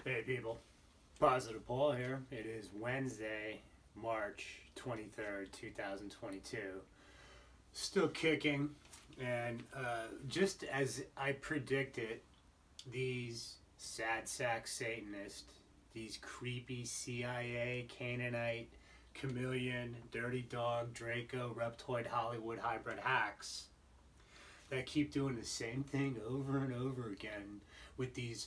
Hey people, Positive Paul here. It is Wednesday, March 23rd, 2022. Still kicking, and just as I predicted, these sad sack Satanists, these creepy CIA, Canaanite, chameleon, dirty dog, Draco, reptoid, Hollywood hybrid hacks that keep doing the same thing over and over again with these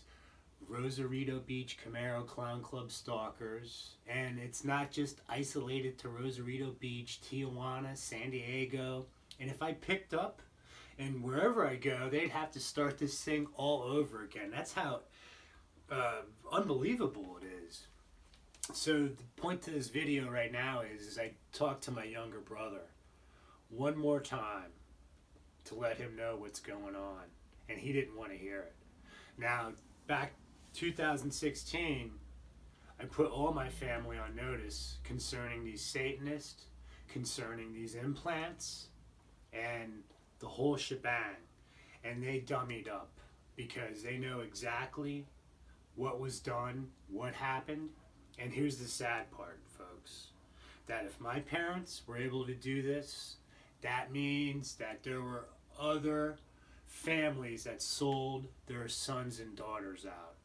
Rosarito Beach Camaro Clown Club stalkers, and it's not just isolated to Rosarito Beach, Tijuana, San Diego. And if I picked up and wherever I go, they'd have to start this thing all over again. That's how unbelievable it is. So the point to this video right now is I talked to my younger brother one more time to let him know what's going on, and he didn't want to hear it. Now, back 2016, I put all my family on notice concerning these Satanists, concerning these implants, and the whole shebang. And they dummied up because they know exactly what was done, what happened. And here's the sad part, folks, that if my parents were able to do this, that means that there were other families that sold their sons and daughters out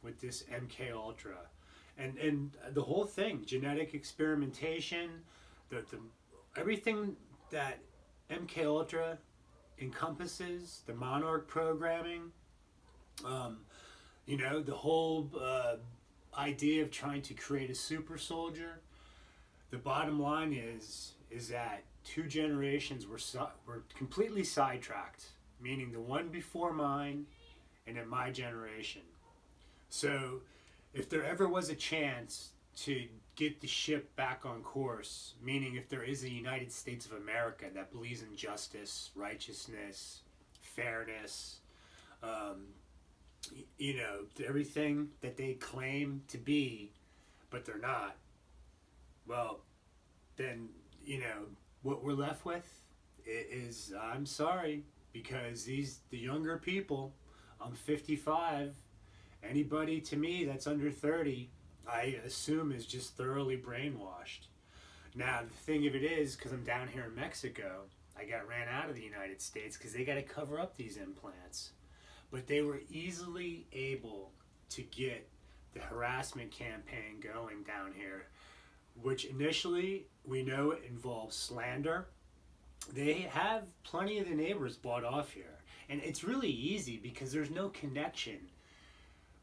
with this MK Ultra, and the whole thing, genetic experimentation, the everything that MK Ultra encompasses, the Monarch programming, the whole idea of trying to create a super soldier. The bottom line is that two generations were completely sidetracked, meaning the one before mine and then my generation. So if there ever was a chance to get the ship back on course, meaning if there is a United States of America that believes in justice, righteousness, fairness, everything that they claim to be, but they're not, well, then, what we're left with is, I'm sorry, because the younger people, I'm 55, anybody to me that's under 30, I assume is just thoroughly brainwashed. Now, the thing of it is, because I'm down here in Mexico, I got ran out of the United States because they got to cover up these implants. But they were easily able to get the harassment campaign going down here, which initially we know it involves slander. They have plenty of the neighbors bought off here. And it's really easy because there's no connection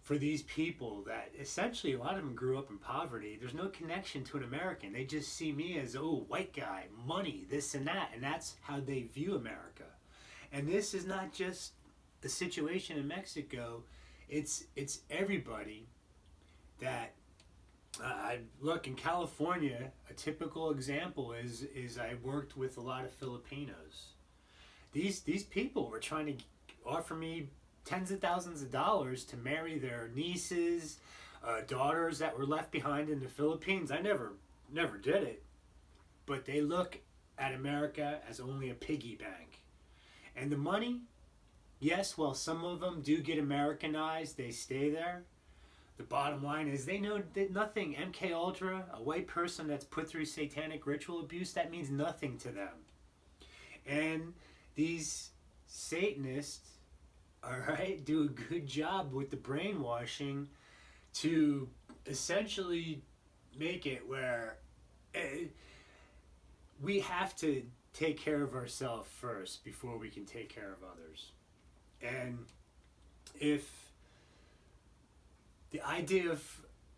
for these people that essentially a lot of them grew up in poverty. There's no connection to an American. They just see me as, oh, white guy, money, this and that. And that's how they view America. And this is not just the situation in Mexico. It's everybody that, look, in California, a typical example is I worked with a lot of Filipinos. These people were trying to offer me tens of thousands of dollars to marry their nieces, daughters that were left behind in the Philippines. I never did it, but they look at America as only a piggy bank. And the money, yes, well, some of them do get Americanized, they stay there. The bottom line is they know that nothing, MK Ultra, a white person that's put through satanic ritual abuse, that means nothing to them. And these Satanists, all right, do a good job with the brainwashing to essentially make it where we have to take care of ourselves first before we can take care of others. And if the idea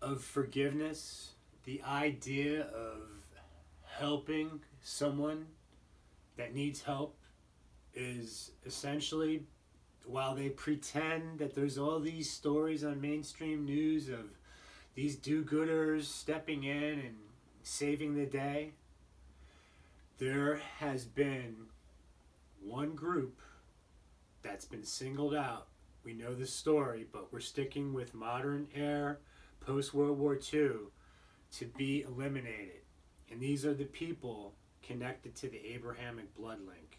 of forgiveness, the idea of helping someone that needs help is essentially, while they pretend that there's all these stories on mainstream news of these do-gooders stepping in and saving the day, there has been one group that's been singled out. We know the story, but we're sticking with modern era, post-World War II, to be eliminated. And these are the people connected to the Abrahamic blood link.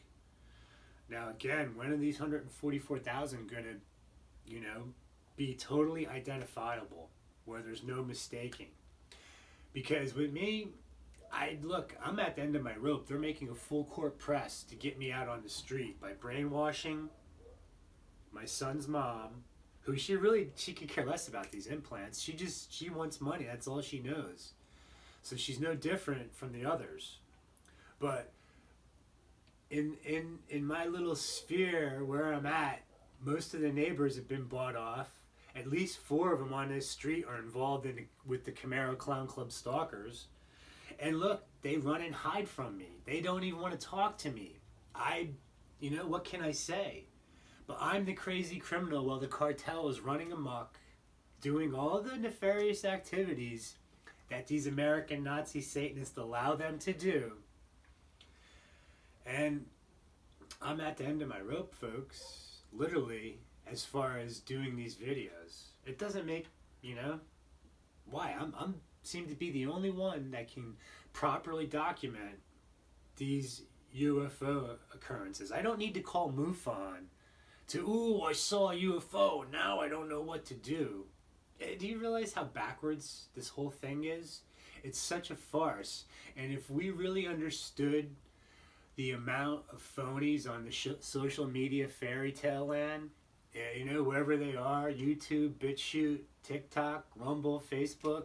Now again, when are these 144,000 going to, be totally identifiable? where there's no mistaking. Because with me, I'm at the end of my rope. They're making a full court press to get me out on the street by brainwashing my son's mom, who she could care less about these implants. She wants money. That's all she knows. So she's no different from the others. But in my little sphere where I'm at, most of the neighbors have been bought off. At least 4 of them on this street are involved with the Camaro Clown Club stalkers. And look, they run and hide from me. They don't even want to talk to me. What can I say? But I'm the crazy criminal while the cartel is running amok, doing all the nefarious activities that these American Nazi Satanists allow them to do. And I'm at the end of my rope, folks, literally, as far as doing these videos. It doesn't make, why? I'm seem to be the only one that can properly document these UFO occurrences. I don't need to call MUFON to, I saw a UFO, now I don't know what to do. Do you realize how backwards this whole thing is? It's such a farce. And if we really understood the amount of phonies on the social media fairy tale land, wherever they are, YouTube, BitChute, TikTok, Rumble, Facebook,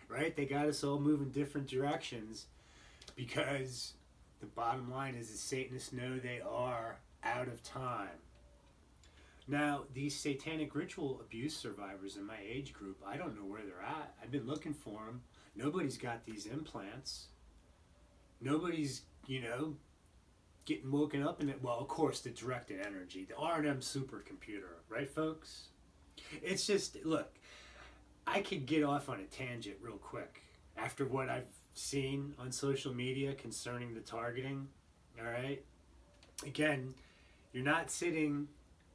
right? They got us all moving different directions because the bottom line is the Satanists know they are out of time. Now, these satanic ritual abuse survivors in my age group, I don't know where they're at. I've been looking for them. Nobody's got these implants. Nobody's, getting woken up in it. Well, of course, the directed energy, the R&M supercomputer, right, folks? It's just, look, I could get off on a tangent real quick after what I've seen on social media concerning the targeting, all right? Again, you're not sitting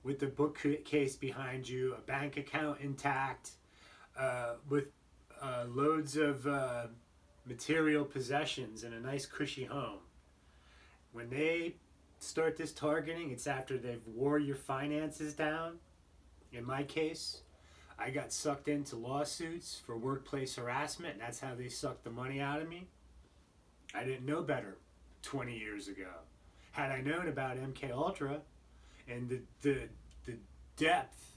with the bookcase behind you, a bank account intact, with loads of material possessions and a nice cushy home. When they start this targeting, it's after they've wore your finances down. In my case, I got sucked into lawsuits for workplace harassment, and that's how they sucked the money out of me. I didn't know better 20 years ago. Had I known about MKUltra and the depth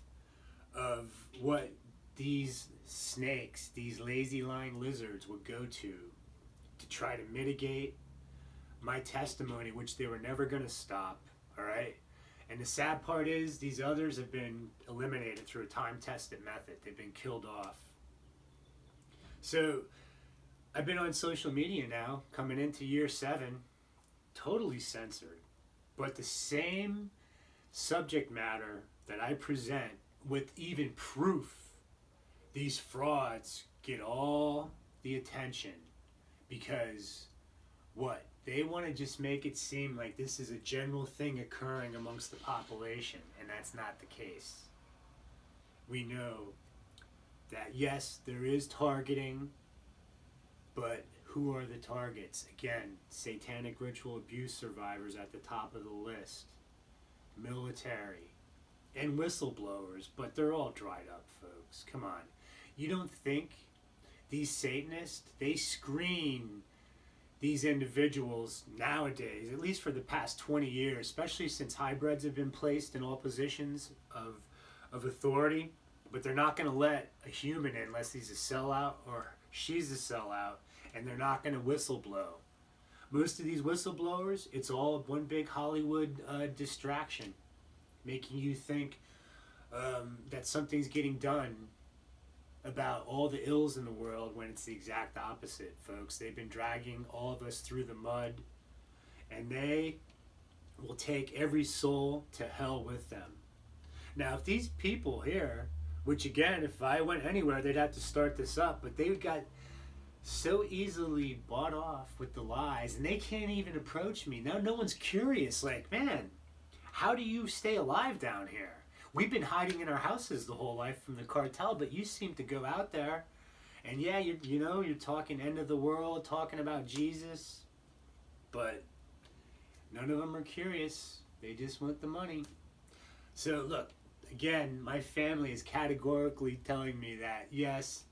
of what these snakes, these lazy lying lizards would go to try to mitigate my testimony, which they were never going to stop, all right? And the sad part is these others have been eliminated through a time-tested method. They've been killed off. So I've been on social media now, coming into year 7, totally censored. But the same subject matter that I present with even proof, these frauds get all the attention because what? They want to just make it seem like this is a general thing occurring amongst the population, and that's not the case. We know that, yes, there is targeting, but who are the targets? Again, satanic ritual abuse survivors at the top of the list, military, and whistleblowers, but they're all dried up, folks. Come on. You don't think these Satanists, they screen these individuals nowadays, at least for the past 20 years, especially since hybrids have been placed in all positions of authority, but they're not going to let a human in unless he's a sellout or she's a sellout, and they're not going to whistleblow. Most of these whistleblowers, it's all one big Hollywood distraction, making you think that something's getting done about all the ills in the world when it's the exact opposite, folks. They've been dragging all of us through the mud, and they will take every soul to hell with them. Now, if these people here, which again, if I went anywhere, they'd have to start this up, but they got so easily bought off with the lies, and they can't even approach me. Now, no one's curious, like, man, how do you stay alive down here? We've been hiding in our houses the whole life from the cartel, but you seem to go out there, and yeah, you're talking end of the world, talking about Jesus, but none of them are curious. They just want the money. So look, again, my family is categorically telling me that, yes,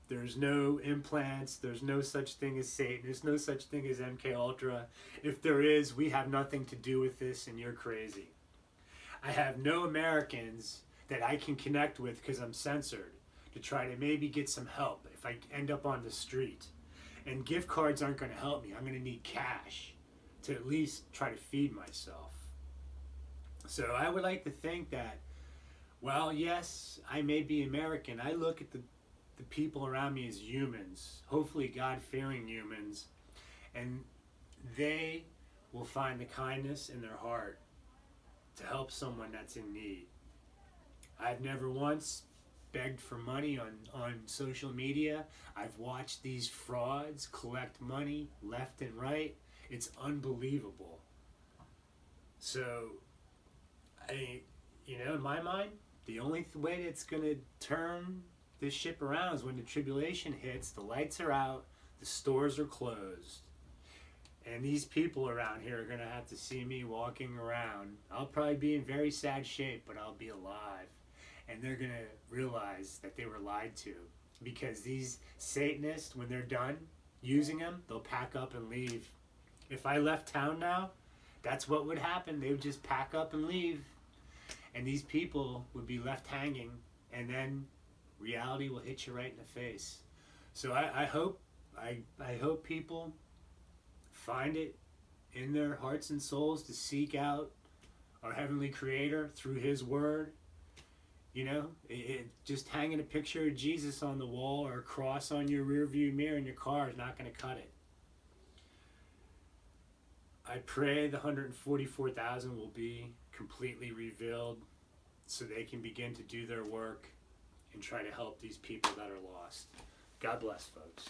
There's no implants. There's no such thing as Satan. There's no such thing as MK Ultra. If there is, we have nothing to do with this, and you're crazy. I have no Americans that I can connect with because I'm censored to try to maybe get some help if I end up on the street. And gift cards aren't going to help me. I'm going to need cash to at least try to feed myself. So I would like to think that, well, yes, I may be American. I look at the people around me as humans, hopefully God-fearing humans, and they will find the kindness in their heart to help someone that's in need. I've never once begged for money on social media. I've watched these frauds collect money left and right. It's unbelievable. So, in my mind, the only way that's going to turn this ship around is when the tribulation hits, the lights are out, the stores are closed. And these people around here are going to have to see me walking around. I'll probably be in very sad shape, but I'll be alive. And they're going to realize that they were lied to. Because these Satanists, when they're done using them, they'll pack up and leave. If I left town now, that's what would happen. They would just pack up and leave. And these people would be left hanging. And then reality will hit you right in the face. So I hope people find it in their hearts and souls to seek out our Heavenly Creator through His Word. Just hanging a picture of Jesus on the wall or a cross on your rear view mirror in your car is not going to cut it. I pray the 144,000 will be completely revealed so they can begin to do their work and try to help these people that are lost. God bless, folks.